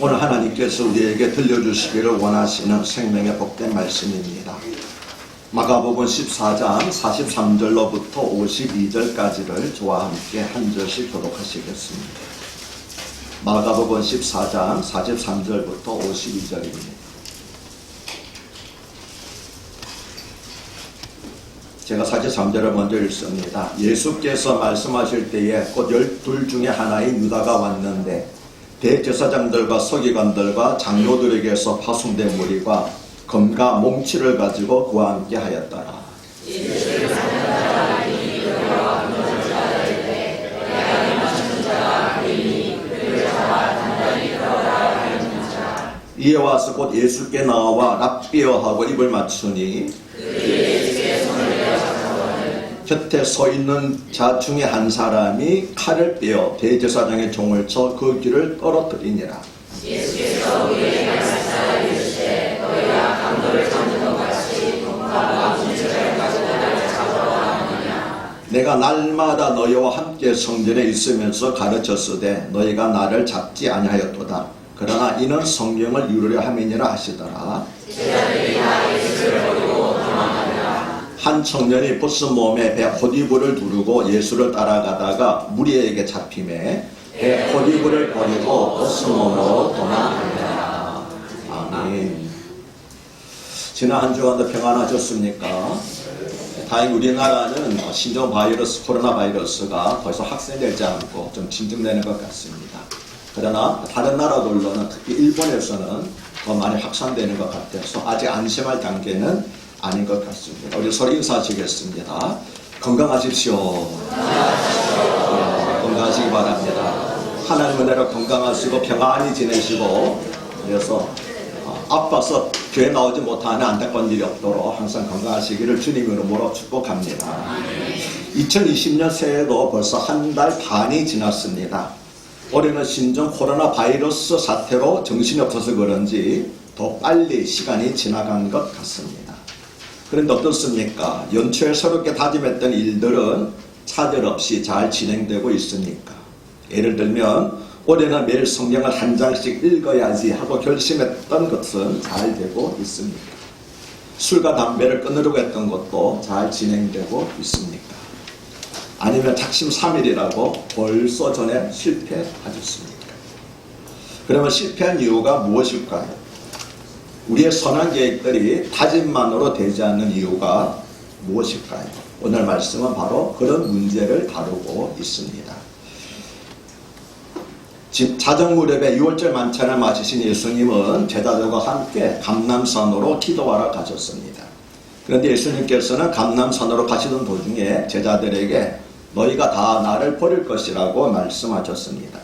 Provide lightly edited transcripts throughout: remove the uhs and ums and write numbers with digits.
오늘 하나님께서 우리에게 들려주시기를 원하시는 생명의 복된 말씀입니다. 마가복음 14장 43절로부터 52절까지를 저와 함께 한 절씩 교독하시겠습니다. 마가복음 14장 43절부터 52절입니다. 제가 43절을 먼저 읽습니다. 예수께서 말씀하실 때에 곧 12 중에 하나인 유다가 왔는데 대제사장들과 서기관들과 장로들에게서 파송된 무리가 검과 몽치를 가지고 그와 함께 하였더라. 이에 와서 곧 예수께 나와 랍비어 하고 입을 맞추니 곁에 서 있는 자 중에 한 사람이 칼을 빼어 대제사장의 종을 쳐 그 귀를 떨어뜨리니라. 예수께서 우리에게 말씀하사 이르시되 너희가 강도를 잡는 것 같이 검과 몽치를 가지고 나를 잡으러 하느냐. 내가 날마다 너희와 함께 성전에 있으면서 가르쳤으되 너희가 나를 잡지 아니하였도다. 그러나 이는 성경을 이루려 함이니라 하시더라. 제자들이 다 예수를 버리고 도망하더라. 한 청년이 벗은 몸에 배 호디부를 두르고 예수를 따라가다가 무리에게 잡히매 배 호디부를 버리고 벗은 몸으로 도망하니라. 아멘. 지난 한 주간도 평안하셨습니까? 다행히 우리나라는 신종 바이러스, 코로나 바이러스가 더 이상 확산되지 않고 좀 진정되는 것 같습니다. 그러나 다른 나라들로는 특히 일본에서는 더 많이 확산되는 것 같아서 아직 안심할 단계는 아닌 것 같습니다. 우리 서로 인사하시겠습니다. 건강하십시오. 건강하시기 바랍니다. 하나님 은혜로 건강하시고 평안히 지내시고 그래서 아파서 교회 나오지 못하는 안타까운 일이 없도록 항상 건강하시기를 주님 이름으로 축복합니다. 2020년 새해도 벌써 한 달 반이 지났습니다. 올해는 신종 코로나 바이러스 사태로 정신이 없어서 그런지 더 빨리 시간이 지나간 것 같습니다. 그런데 어떻습니까? 연초에 새롭게 다짐했던 일들은 차질 없이 잘 진행되고 있습니까? 예를 들면 올해는 매일 성경을 한 장씩 읽어야지 하고 결심했던 것은 잘 되고 있습니까? 술과 담배를 끊으려고 했던 것도 잘 진행되고 있습니까? 아니면 작심 3일이라고 벌써 전에 실패하셨습니까? 그러면 실패한 이유가 무엇일까요? 우리의 선한 계획들이 다짐만으로 되지 않는 이유가 무엇일까요? 오늘 말씀은 바로 그런 문제를 다루고 있습니다. 자정 무렵에 6월절 만찬을 마치신 예수님은 제자들과 함께 감람산으로 기도하러 가셨습니다. 그런데 예수님께서는 감람산으로 가시던 도중에 제자들에게 너희가 다 나를 버릴 것이라고 말씀하셨습니다.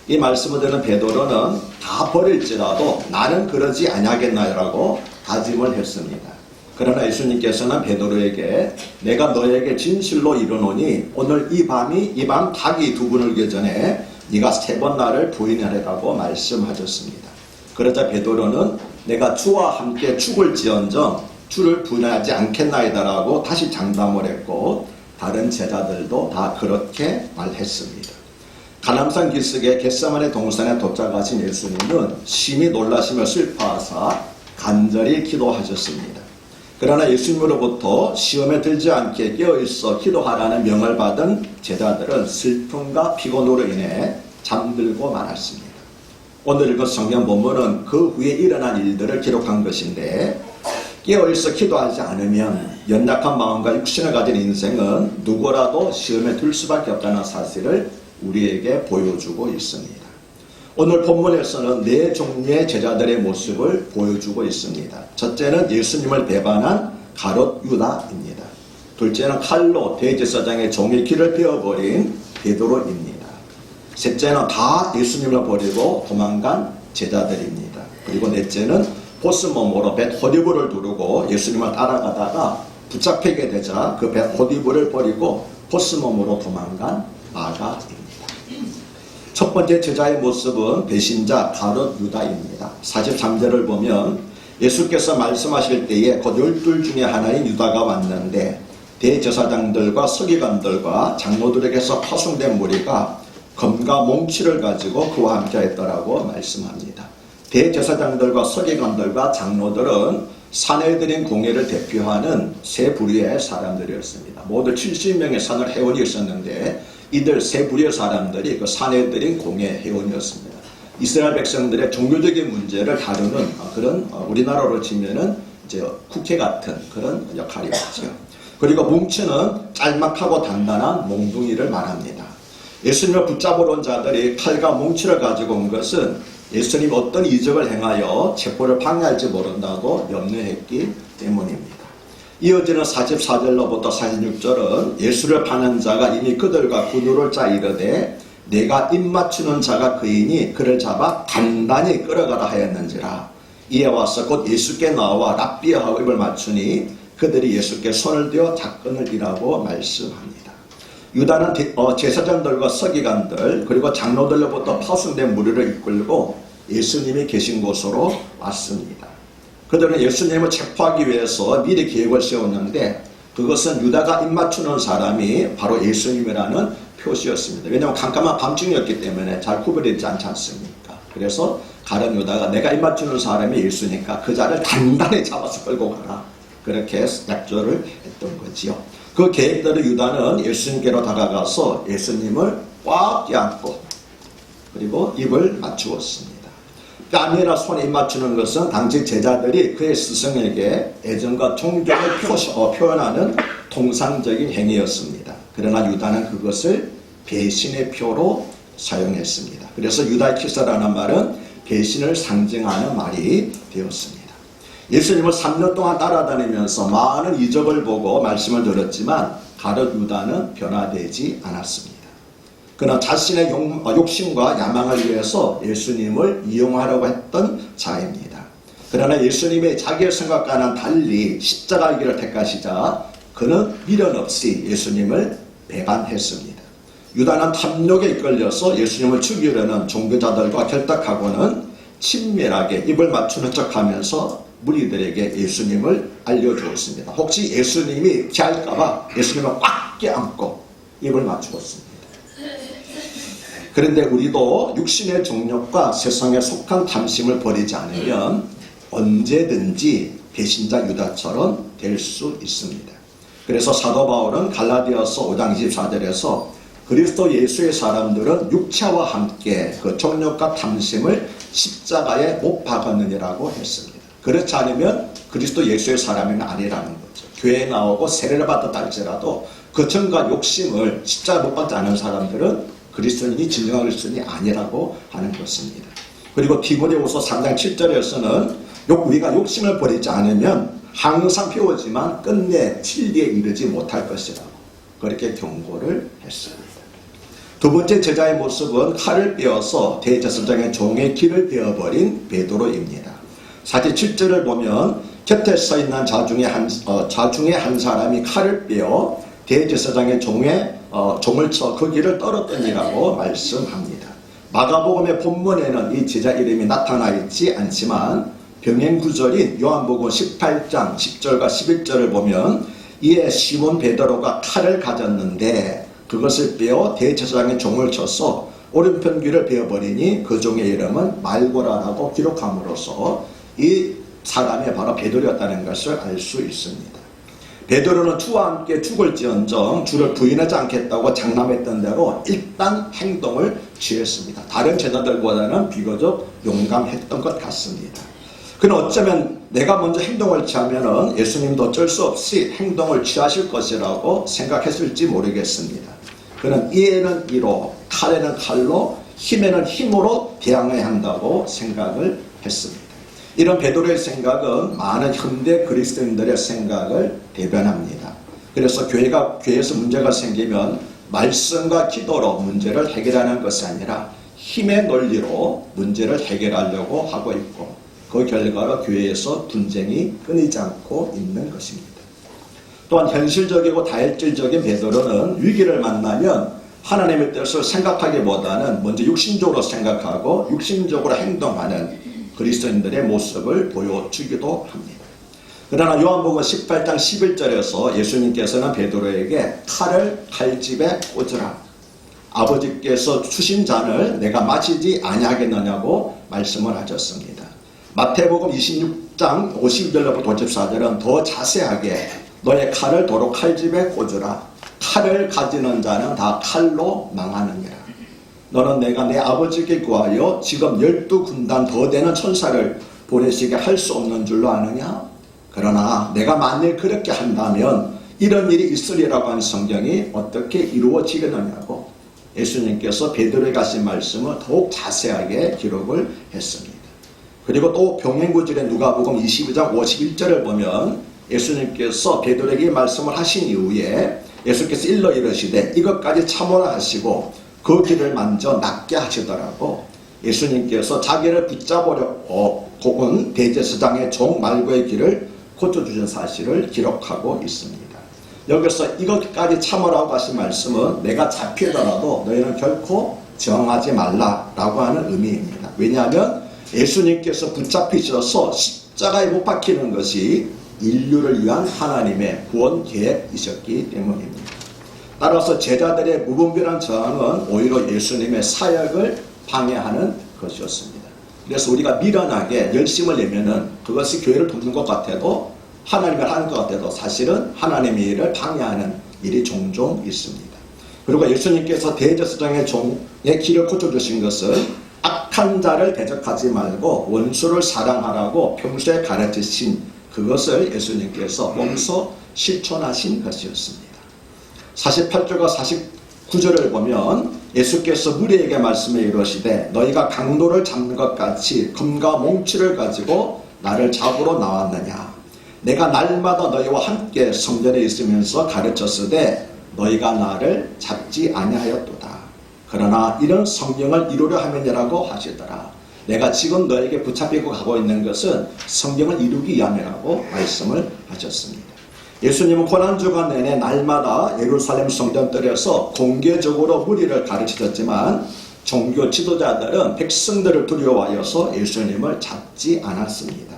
이 말씀을 들은 베드로는 다 버릴지라도 나는 그러지 아니하겠나요라고 다짐을 했습니다. 그러나 예수님께서는 베드로에게 내가 너에게 진실로 이르노니 오늘 이 밤 닭이 두 번 울기 전에 네가 3번 나를 부인하리라고 말씀하셨습니다. 그러자 베드로는 내가 주와 함께 죽을지언정 주를 부인하지 않겠나이다라고 다시 장담을 했고 다른 제자들도 다 그렇게 말했습니다. 가남산 기슭의 겟세마네 동산에 도착하신 예수님은 심히 놀라시며 슬퍼하사 간절히 기도하셨습니다. 그러나 예수님으로부터 시험에 들지 않게 깨어있어 기도하라는 명을 받은 제자들은 슬픔과 피곤으로 인해 잠들고 말았습니다. 오늘 읽은 성경 본문은 그 후에 일어난 일들을 기록한 것인데 깨어있어 기도하지 않으면 연약한 마음과 육신을 가진 인생은 누구라도 시험에 들 수밖에 없다는 사실을 우리에게 보여주고 있습니다. 오늘 본문에서는 4종류의 제자들의 모습을 보여주고 있습니다. 첫째는 예수님을 배반한 가롯 유다입니다. 둘째는 칼로 대제사장의 종의 귀를 베어버린 베드로입니다. 셋째는 다 예수님을 버리고 도망간 제자들입니다. 그리고 넷째는 벗은 몸으로 배 호디부를 두르고 예수님을 따라가다가 붙잡히게 되자 그 배 호디부를 버리고 벗은 몸으로 도망간 마가입니다. 첫 번째 제자의 모습은 배신자 가롯 유다입니다. 43절을 보면 예수께서 말씀하실 때에 곧 12 중에 하나인 유다가 왔는데 대제사장들과 서기관들과 장로들에게서 파송된 무리가 검과 몽치를 가지고 그와 함께 했더라고 말씀합니다. 대제사장들과 서기관들과 장로들은 사내들인 공예를 대표하는 세 부류의 사람들이었습니다. 모두 70명의 산을 회원이 있었는데 이들 세 부류의 사람들이 그 사내들인 공예 회원이었습니다. 이스라엘 백성들의 종교적인 문제를 다루는 그런 우리나라로 치면은 이제 국회 같은 그런 역할이었죠. 그리고 뭉치는 짤막하고 단단한 몽둥이를 말합니다. 예수님을 붙잡으러 온 자들이 칼과 뭉치를 가지고 온 것은 예수님 어떤 이적을 행하여 체포를 방해할지 모른다고 염려했기 때문입니다. 이어지는 44절로부터 46절은 예수를 파는 자가 이미 그들과 군우를 짜 이르되 내가 입맞추는 자가 그이니 그를 잡아 단단히 끌어가라 하였는지라. 이에 와서 곧 예수께 나와 랍비하고 입을 맞추니 그들이 예수께 손을 대어 작건을 이라고 말씀합니다. 유다는 제사장들과 서기관들 그리고 장로들로부터 파송된 무리를 이끌고 예수님이 계신 곳으로 왔습니다. 그들은 예수님을 체포하기 위해서 미리 계획을 세웠는데 그것은 유다가 입맞추는 사람이 바로 예수님이라는 표시였습니다. 왜냐하면 깜깜한 밤중이었기 때문에 잘 구별되지 않지 않습니까? 그래서 가룟 유다가 내가 입맞추는 사람이 예수니까 그 자를 단단히 잡아서 끌고 가라. 그렇게 약조를 했던 거지요. 그 계획대로 유다는 예수님께로 다가가서 예수님을 꽉 껴안고 그리고 입을 맞추었습니다. 뺨이나 손에 입 맞추는 것은 당시 제자들이 그의 스승에게 애정과 존경을 표현하는 통상적인 행위였습니다. 그러나 유다는 그것을 배신의 표로 사용했습니다. 그래서 유다키스라는 말은 배신을 상징하는 말이 되었습니다. 예수님을 3년 동안 따라다니면서 많은 이적을 보고 말씀을 들었지만 가룟 유다는 변화되지 않았습니다. 그러나 자신의 욕심과 야망을 위해서 예수님을 이용하려고 했던 자입니다. 그러나 예수님이 자기의 생각과는 달리 십자가의 길을 택하시자 그는 미련 없이 예수님을 배반했습니다. 유다는 탐욕에 이끌려서 예수님을 죽이려는 종교자들과 결탁하고는 친밀하게 입을 맞추는 척하면서 무리들에게 예수님을 알려주었습니다. 혹시 예수님이 피할까봐 예수님을 꽉 껴안고 입을 맞추었습니다. 그런데 우리도 육신의 정욕과 세상에 속한 탐심을 버리지 않으면 언제든지 배신자 유다처럼 될 수 있습니다. 그래서 사도 바울은 갈라디아서 5장 24절에서 그리스도 예수의 사람들은 육체와 함께 그 정욕과 탐심을 십자가에 못 박았느니라고 했습니다. 그렇지 않으면 그리스도 예수의 사람은 아니라는 거죠. 교회에 나오고 세례를 받았다 할지라도 그 정과 욕심을 십자가에 못 박지 않은 사람들은 그리스도인이 진정한 그리스도인이 아니라고 하는 것입니다. 그리고 디모데후서 3장 7절에서는 우리가 욕심을 버리지 않으면 항상 배우지만 끝내 진리에 이르지 못할 것이라고 그렇게 경고를 했습니다. 두 번째 제자의 모습은 칼을 빼어서 대제사장의 종의 길을 베어버린 베드로입니다. 47절을 보면 곁에 서 있는 자중에 한 사람이 칼을 빼어 대제사장의 종을 쳐 그 길을 떨었더니라고 말씀합니다. 마가복음의 본문에는 이 제자 이름이 나타나 있지 않지만 병행 구절인 요한복음 18장 10절과 11절을 보면 이에 시몬 베드로가 칼을 가졌는데 그것을 빼어 대제사장의 종을 쳐서 오른편 귀를 베어버리니 그 종의 이름은 말고라라고 기록함으로써 이 사람이 바로 베드로였다는 것을 알 수 있습니다. 베드로는 주와 함께 죽을지언정 주를 부인하지 않겠다고 장담했던 대로 일단 행동을 취했습니다. 다른 제자들보다는 비교적 용감했던 것 같습니다. 그는 어쩌면 내가 먼저 행동을 취하면 예수님도 어쩔 수 없이 행동을 취하실 것이라고 생각했을지 모르겠습니다. 그는 이에는 이로, 칼에는 칼로, 힘에는 힘으로 대항해야 한다고 생각을 했습니다. 이런 베드로의 생각은 많은 현대 그리스도인들의 생각을 대변합니다. 그래서 교회에서 문제가 생기면 말씀과 기도로 문제를 해결하는 것이 아니라 힘의 논리로 문제를 해결하려고 하고 있고 그 결과로 교회에서 분쟁이 끊이지 않고 있는 것입니다. 또한 현실적이고 다혈질적인 베드로는 위기를 만나면 하나님의 뜻을 생각하기보다는 먼저 육신적으로 생각하고 육신적으로 행동하는 그리스도인들의 모습을 보여주기도 합니다. 그러나 요한복음 18장 11절에서 예수님께서는 베드로에게 칼을 칼집에 꽂으라. 아버지께서 주신 잔을 내가 마시지 아니하겠느냐고 말씀을 하셨습니다. 마태복음 26장 52절부터 54절은 더 자세하게 너의 칼을 도로 칼집에 꽂으라. 칼을 가지는 자는 다 칼로 망하느니라. 너는 내가 내 아버지께 구하여 지금 12군단 더 되는 천사를 보내시게 할 수 없는 줄로 아느냐? 그러나 내가 만일 그렇게 한다면 이런 일이 있으리라고 하는 성경이 어떻게 이루어지겠느냐고 예수님께서 베드로에게 하신 말씀을 더욱 자세하게 기록을 했습니다. 그리고 또 병행구절의 누가복음 22장 51절을 보면 예수님께서 베드로에게 말씀을 하신 이후에 예수께서 일러 이르시되 이것까지 참으라 하시고 그 길을 만져 낫게 하시더라고. 예수님께서 자기를 붙잡으려고 온 대제사장의 종 말고의 길을 고쳐주신 사실을 기록하고 있습니다. 여기서 이것까지 참으라고 하신 말씀은 내가 잡히더라도 너희는 결코 저항하지 말라라고 하는 의미입니다. 왜냐하면 예수님께서 붙잡히셔서 십자가에 못 박히는 것이 인류를 위한 하나님의 구원 계획이셨기 때문입니다. 따라서 제자들의 무분별한 저항은 오히려 예수님의 사역을 방해하는 것이었습니다. 그래서 우리가 미련하게 열심을 내면은 그것이 교회를 돕는 것 같아도 하나님을 하는 것 같아도 사실은 하나님의 일을 방해하는 일이 종종 있습니다. 그리고 예수님께서 대제사장의 종의 길을 고쳐주신 것은 악한 자를 대적하지 말고 원수를 사랑하라고 평소에 가르치신 그것을 예수님께서 몸소 실천하신 것이었습니다. 48절과 49절을 보면 예수께서 무리에게 말씀해 이르시되 너희가 강도를 잡는 것 같이 검과 몽치를 가지고 나를 잡으러 나왔느냐. 내가 날마다 너희와 함께 성전에 있으면서 가르쳤으되 너희가 나를 잡지 아니하였도다. 그러나 이런 성경을 이루려 함이라고 하시더라. 내가 지금 너에게 붙잡히고 가고 있는 것은 성경을 이루기 위함이라고 말씀을 하셨습니다. 예수님은 고난주간 내내 날마다 예루살렘 성전뜰에서 공개적으로 무리를 가르치셨지만 종교 지도자들은 백성들을 두려워하여서 예수님을 잡지 않았습니다.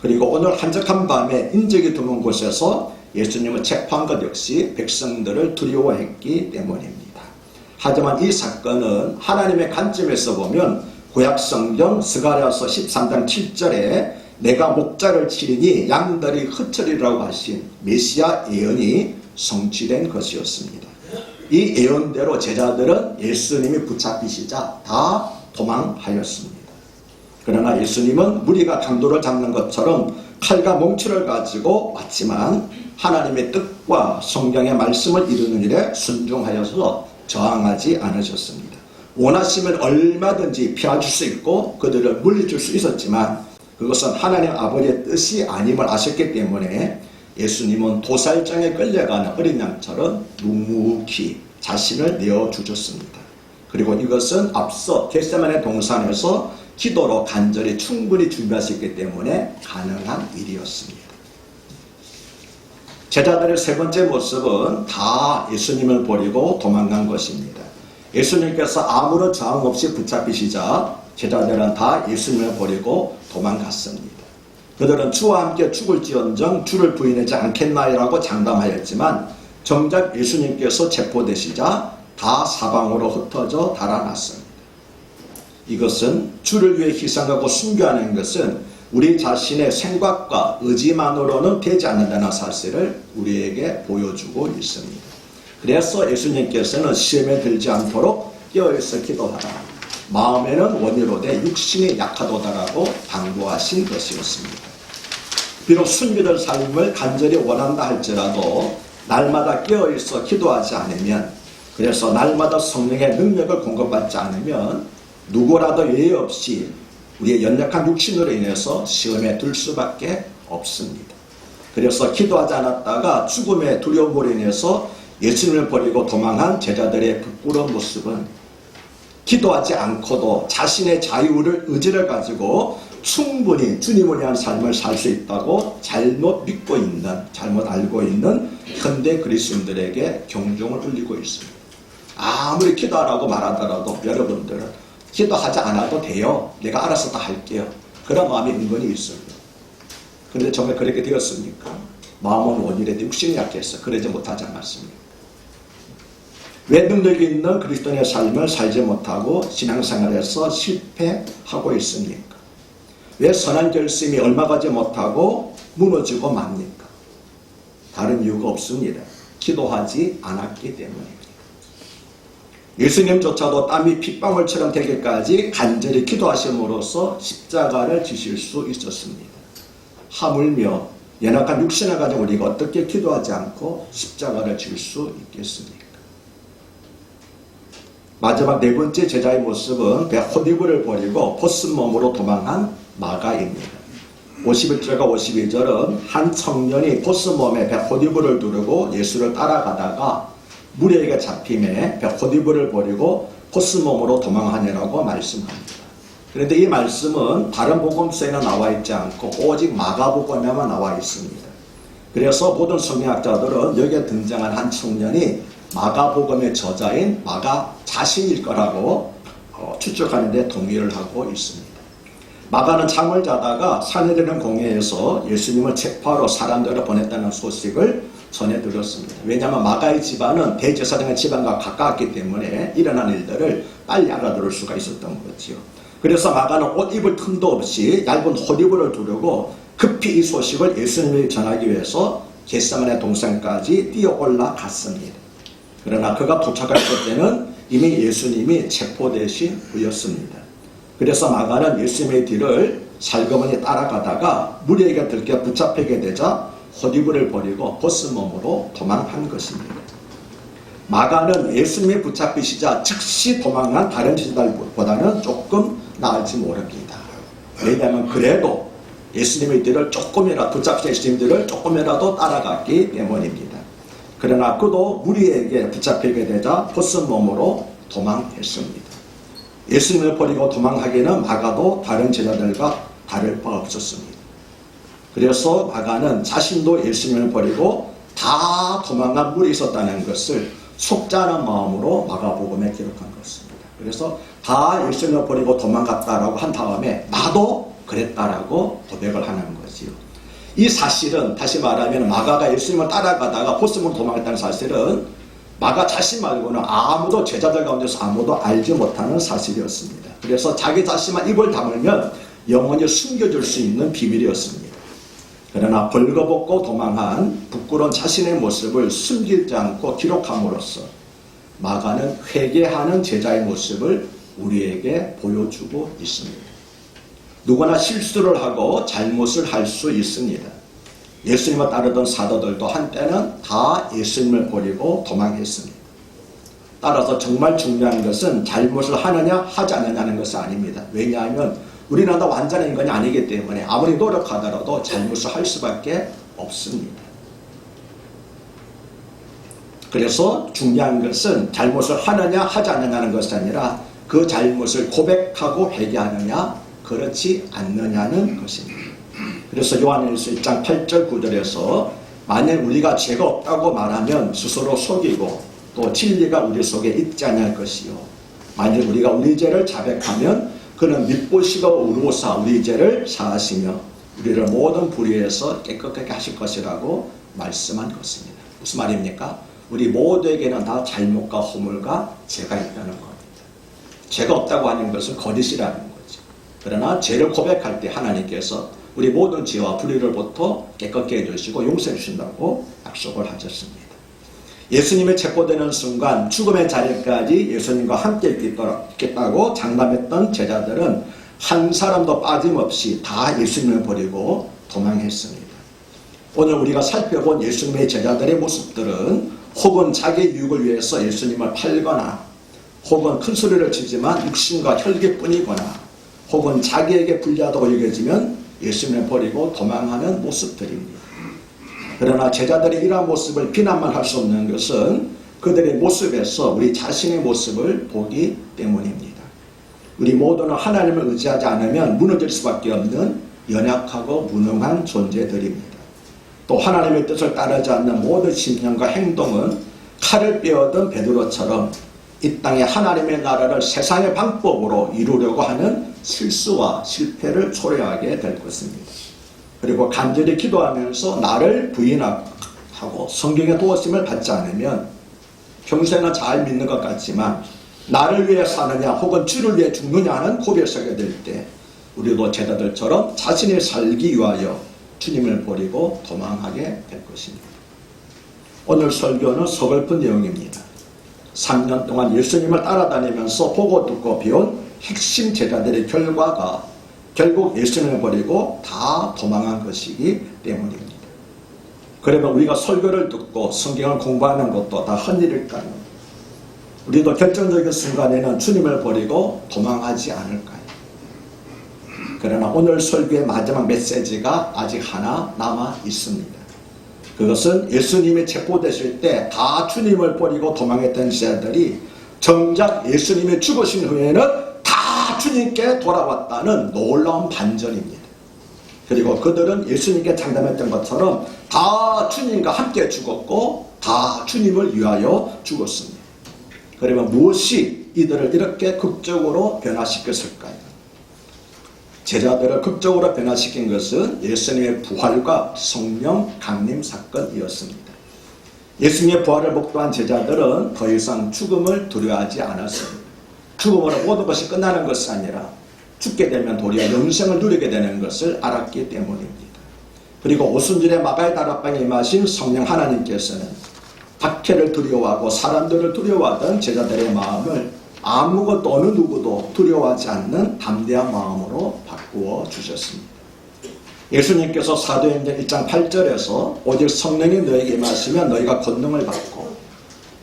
그리고 오늘 한적한 밤에 인적이 드문 곳에서 예수님을 체포한 것 역시 백성들을 두려워했기 때문입니다. 하지만 이 사건은 하나님의 관점에서 보면 구약성경 스가랴서 13장 7절에 내가 목자를 치리니 양들이 흩으리라고 하신 메시아 예언이 성취된 것이었습니다. 이 예언대로 제자들은 예수님이 붙잡히시자 다 도망하였습니다. 그러나 예수님은 무리가 강도를 잡는 것처럼 칼과 몽치를 가지고 왔지만 하나님의 뜻과 성경의 말씀을 이루는 일에 순종하여서 저항하지 않으셨습니다. 원하시면 얼마든지 피해줄 수 있고 그들을 물리칠 수 있었지만 그것은 하나님 아버지의 뜻이 아님을 아셨기 때문에 예수님은 도살장에 끌려가는 어린 양처럼 묵묵히 자신을 내어주셨습니다. 그리고 이것은 앞서 겟세마네 동산에서 기도로 간절히 충분히 준비하셨기 때문에 가능한 일이었습니다. 제자들의 세 번째 모습은 다 예수님을 버리고 도망간 것입니다. 예수님께서 아무런 저항 없이 붙잡히시자 제자들은 다 예수님을 버리고 도망갔습니다. 그들은 주와 함께 죽을지언정 주를 부인하지 않겠나이라고 장담하였지만 정작 예수님께서 체포되시자 다 사방으로 흩어져 달아났습니다. 이것은 주를 위해 희생하고 순교하는 것은 우리 자신의 생각과 의지만으로는 되지 않는다는 사실을 우리에게 보여주고 있습니다. 그래서 예수님께서는 시험에 들지 않도록 깨어있어 기도하라. 마음에는 원이로되 육신이 약하도다라고 당부하신 것이었습니다. 비록 순교될 삶을 간절히 원한다 할지라도 날마다 깨어있어 기도하지 않으면, 그래서 날마다 성령의 능력을 공급받지 않으면 누구라도 예외 없이 우리의 연약한 육신으로 인해서 시험에 들 수밖에 없습니다. 그래서 기도하지 않았다가 죽음의 두려움으로 인해서 예수님을 버리고 도망한 제자들의 부끄러운 모습은 기도하지 않고도 자신의 자유를 의지를 가지고 충분히 주님을 위한 삶을 살 수 있다고 잘못 믿고 있는, 잘못 알고 있는 현대 그리스도인들에게 경종을 울리고 있습니다. 아무리 기도하라고 말하더라도 여러분들은 기도하지 않아도 돼요. 내가 알아서 다 할게요. 그런 마음이 은근히 있습니다. 그런데 정말 그렇게 되었습니까? 마음은 원이라도 육신이 약해서 그러지 못하지 않았습니다. 왜 능력이 있는 그리스도인의 삶을 살지 못하고 신앙생활에서 실패하고 있습니까? 왜 선한 결심이 얼마 가지 못하고 무너지고 맙니까? 다른 이유가 없습니다. 기도하지 않았기 때문입니다. 예수님조차도 땀이 핏방울처럼 되기까지 간절히 기도하심으로써 십자가를 지실 수 있었습니다. 하물며 연약한 육신을 가지고 우리가 어떻게 기도하지 않고 십자가를 질 수 있겠습니까? 마지막 네 번째 제자의 모습은 헛이불을 버리고 벗은 몸으로 도망한 마가입니다. 51절과 52절은 한 청년이 벗은 몸에 헛이불을 두르고 예수를 따라가다가 무리에게 잡힘에 헛이불을 버리고 벗은 몸으로 도망하느라고 말씀합니다. 그런데 이 말씀은 다른 복음서에는 나와 있지 않고 오직 마가복음에만 나와 있습니다. 그래서 모든 성경학자들은 여기에 등장한 한 청년이 마가복음의 저자인 마가 자신일 거라고 추측하는 데 동의를 하고 있습니다. 마가는 잠을 자다가 사내들은 공회에서 예수님을 체포하러 사람들을 보냈다는 소식을 전해 들었습니다. 왜냐하면 마가의 집안은 대제사장의 집안과 가까웠기 때문에 일어난 일들을 빨리 알아들을 수가 있었던 거지요. 그래서 마가는 옷 입을 틈도 없이 얇은 헛이불을 두르고 급히 이 소식을 예수님에게 전하기 위해서 겟세마네 동산까지 뛰어 올라갔습니다. 그러나 그가 도착했을 때는 이미 예수님이 체포되신 후였습니다. 그래서 마가는 예수님의 뒤를 살그머니 따라가다가 무리에게 들켜 붙잡히게 되자 헛이불을 버리고 벗은 몸으로 도망한 것입니다. 마가는 예수님이 붙잡히시자 즉시 도망한 다른 제자들보다는 조금 나을지 모릅니다. 왜냐하면 그래도 예수님의 뒤를 조금이라도 붙잡히신 예수님들을 조금이라도 따라갔기 때문입니다. 그러나 그도 무리에게 붙잡히게 되자 벗은 몸으로 도망했습니다. 예수님을 버리고 도망하기는 마가도 다른 제자들과 다를 바 없었습니다. 그래서 마가는 자신도 예수님을 버리고 다 도망간 무리 있었다는 것을 속지 않은 마음으로 마가복음에 기록한 것입니다. 그래서 다 예수님을 버리고 도망갔다라고 한 다음에 나도 그랬다라고 고백을 하는 거지요. 이 사실은 다시 말하면 마가가 예수님을 따라가다가 벗음으로 도망했다는 사실은 마가 자신 말고는 아무도 제자들 가운데서 아무도 알지 못하는 사실이었습니다. 그래서 자기 자신만 입을 다물면 영원히 숨겨줄 수 있는 비밀이었습니다. 그러나 벌거벗고 도망한 부끄러운 자신의 모습을 숨기지 않고 기록함으로써 마가는 회개하는 제자의 모습을 우리에게 보여주고 있습니다. 누구나 실수를 하고 잘못을 할 수 있습니다. 예수님을 따르던 사도들도 한때는 다 예수님을 버리고 도망했습니다. 따라서 정말 중요한 것은 잘못을 하느냐 하지 않느냐는 것이 아닙니다. 왜냐하면 우리는 다 완전한 인간이 아니기 때문에 아무리 노력하더라도 잘못을 할 수밖에 없습니다. 그래서 중요한 것은 잘못을 하느냐 하지 않느냐는 것이 아니라 그 잘못을 고백하고 회개하느냐 그렇지 않느냐는 것입니다. 그래서 요한일서 1장 8절 9절에서 만약 우리가 죄가 없다고 말하면 스스로 속이고 또 진리가 우리 속에 있지 않을 것이요 만약 우리가 우리 죄를 자백하면 그는 믿보시고 의로사 우리 죄를 사하시며 우리를 모든 불의에서 깨끗하게 하실 것이라고 말씀한 것입니다. 무슨 말입니까? 우리 모두에게는 다 잘못과 허물과 죄가 있다는 겁니다. 죄가 없다고 하는 것은 거짓이라는 거죠. 그러나 죄를 고백할 때 하나님께서 우리 모든 죄와 불의를부터 깨끗게 해주시고 용서해 주신다고 약속을 하셨습니다. 예수님의 체포되는 순간 죽음의 자리까지 예수님과 함께 있겠다고 장담했던 제자들은 한 사람도 빠짐없이 다 예수님을 버리고 도망했습니다. 오늘 우리가 살펴본 예수님의 제자들의 모습들은 혹은 자기의 유익을 위해서 예수님을 팔거나 혹은 큰 소리를 치지만 육신과 혈기뿐이거나 혹은 자기에게 불리하다고 여겨지면 예수님을 버리고 도망하는 모습들입니다. 그러나 제자들의 이러한 모습을 비난만 할 수 없는 것은 그들의 모습에서 우리 자신의 모습을 보기 때문입니다. 우리 모두는 하나님을 의지하지 않으면 무너질 수밖에 없는 연약하고 무능한 존재들입니다. 또 하나님의 뜻을 따르지 않는 모든 신념과 행동은 칼을 빼어든 베드로처럼 이 땅에 하나님의 나라를 세상의 방법으로 이루려고 하는 실수와 실패를 초래하게 될 것입니다. 그리고 간절히 기도하면서 나를 부인하고 성경의 도우심을 받지 않으면 평소에는 잘 믿는 것 같지만 나를 위해 사느냐 혹은 주를 위해 죽느냐는 고비에 서게 될 때 우리도 제자들처럼 자신이 살기 위하여 주님을 버리고 도망하게 될 것입니다. 오늘 설교는 서글픈 내용입니다. 3년 동안 예수님을 따라다니면서 보고 듣고 배운 핵심 제자들의 결과가 결국 예수님을 버리고 다 도망한 것이기 때문입니다. 그러면 우리가 설교를 듣고 성경을 공부하는 것도 다 헛일일까요? 우리도 결정적인 순간에는 주님을 버리고 도망하지 않을까요? 그러나 오늘 설교의 마지막 메시지가 아직 하나 남아 있습니다. 그것은 예수님이 체포되실 때 다 주님을 버리고 도망했던 제자들이 정작 예수님이 죽으신 후에는 다 주님께 돌아왔다는 놀라운 반전입니다. 그리고 그들은 예수님께 장담했던 것처럼 다 주님과 함께 죽었고 다 주님을 위하여 죽었습니다. 그러면 무엇이 이들을 이렇게 극적으로 변화시켰을까요? 제자들을 극적으로 변화시킨 것은 예수님의 부활과 성령 강림 사건이었습니다. 예수님의 부활을 목도한 제자들은 더 이상 죽음을 두려워하지 않았습니다. 죽음으로 모든 것이 끝나는 것이 아니라 죽게 되면 도리어 영생을 누리게 되는 것을 알았기 때문입니다. 그리고 오순절에 마가의 다락방에 임하신 성령 하나님께서는 박해를 두려워하고 사람들을 두려워하던 제자들의 마음을 아무것도 어느 누구도 두려워하지 않는 담대한 마음으로 바꾸어 주셨습니다. 예수님께서 사도행전 1장 8절에서 오직 성령이 너에게 임하시면 너희가 권능을 받고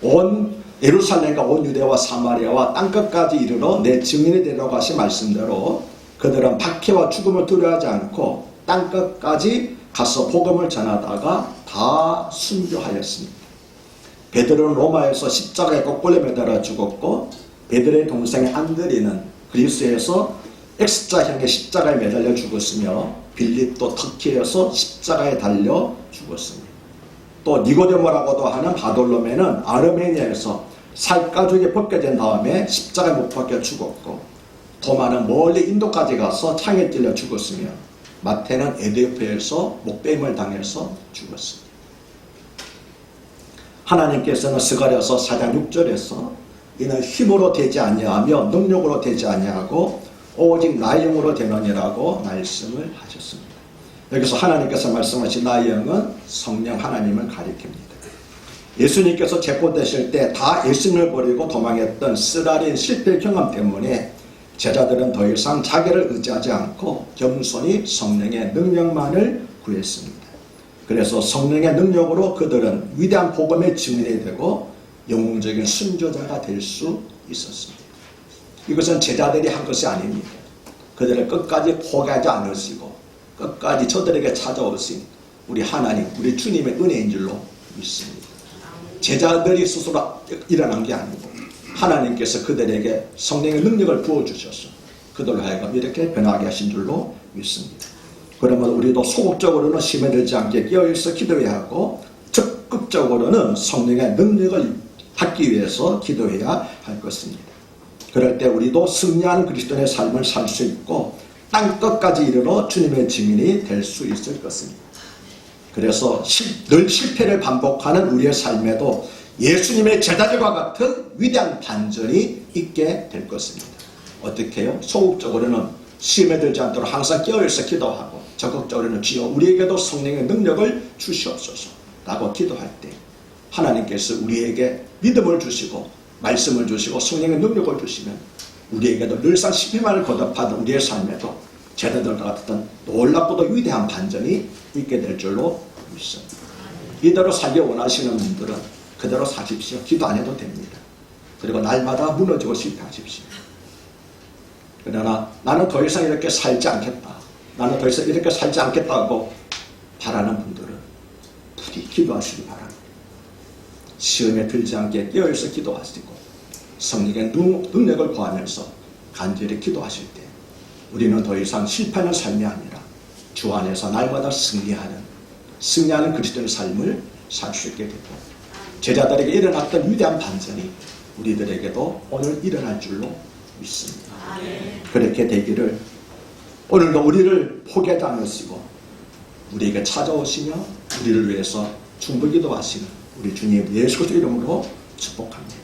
온 예루살렘과 온 유대와 사마리아와 땅끝까지 이르러 내 증인이 되라고 하신 말씀대로 그들은 박해와 죽음을 두려워하지 않고 땅끝까지 가서 복음을 전하다가 다 순교하였습니다. 베드로는 로마에서 십자가에 거꾸로 매달아 죽었고 베드로의 동생 안드레는 그리스에서 X자형의 십자가에 매달려 죽었으며 빌립도 터키에서 십자가에 달려 죽었습니다. 또 니고데모라고도 하는 바돌로메는 아르메니아에서 살가죽이 벗겨진 다음에 십자가에 못 박혀 죽었고 도마는 멀리 인도까지 가서 창에 찔려 죽었으며 마태는 에디오피아에서 목베임을 당해서 죽었습니다. 하나님께서는 스가랴서 4장 6절에서 이는 힘으로 되지 아니하며 능력으로 되지 아니하고 오직 나의 영으로 되느니라고 말씀을 하셨습니다. 여기서 하나님께서 말씀하신 나의 영은 성령 하나님을 가리킵니다. 예수님께서 체포되실 때 다 예수님을 버리고 도망했던 쓰라린 실패 경험 때문에 제자들은 더 이상 자기를 의지하지 않고 겸손히 성령의 능력만을 구했습니다. 그래서 성령의 능력으로 그들은 위대한 복음의 증인이 되고 영웅적인 순교자가 될 수 있었습니다. 이것은 제자들이 한 것이 아닙니다. 그들을 끝까지 포기하지 않으시고 끝까지 저들에게 찾아오신 우리 하나님, 우리 주님의 은혜인 줄로 믿습니다. 제자들이 스스로 일어난 게 아니고 하나님께서 그들에게 성령의 능력을 부어주셔서 그들로 하여금 이렇게 변하게 하신 줄로 믿습니다. 그러면 우리도 소극적으로는 심에 들지 않게 깨어있어 기도해야 하고 적극적으로는 성령의 능력을 받기 위해서 기도해야 할 것입니다. 그럴 때 우리도 승리하는 그리스도인의 삶을 살 수 있고 땅끝까지 이르러 주님의 증인이 될 수 있을 것입니다. 그래서 늘 실패를 반복하는 우리의 삶에도 예수님의 제자들과 같은 위대한 반전이 있게 될 것입니다. 어떻게 해요? 소극적으로는 시험에 들지 않도록 항상 깨어있어 기도하고 적극적으로는 주여 우리에게도 성령의 능력을 주시옵소서 라고 기도할 때 하나님께서 우리에게 믿음을 주시고 말씀을 주시고 성령의 능력을 주시면 우리에게도 늘상 실패만을 거듭하던 우리의 삶에도 제자들과 같은 놀랍고도 위대한 반전이 있게 될 줄로 믿습니다. 이대로 살기 원하시는 분들은 그대로 사십시오. 기도 안 해도 됩니다. 그리고 날마다 무너지고 실패하십시오. 그러나 나는 더 이상 이렇게 살지 않겠다. 나는 더 이상 이렇게 살지 않겠다고 바라는 분들은 부디 기도하시기 바랍니다. 시험에 들지 않게 깨어있어 기도하시고 성령의 능력을 구하면서 간절히 기도하실 때 우리는 더 이상 실패하는 삶이 아니라 주 안에서 날마다 승리하는 그리스도의 삶을 살 수 있게 되고 제자들에게 일어났던 위대한 반전이 우리들에게도 오늘 일어날 줄로 믿습니다. 그렇게 되기를 오늘도 우리를 포기하지 않으시고 우리에게 찾아오시며 우리를 위해서 중보기도 하시는 우리 주님 예수 그리스도 이름으로 축복합니다.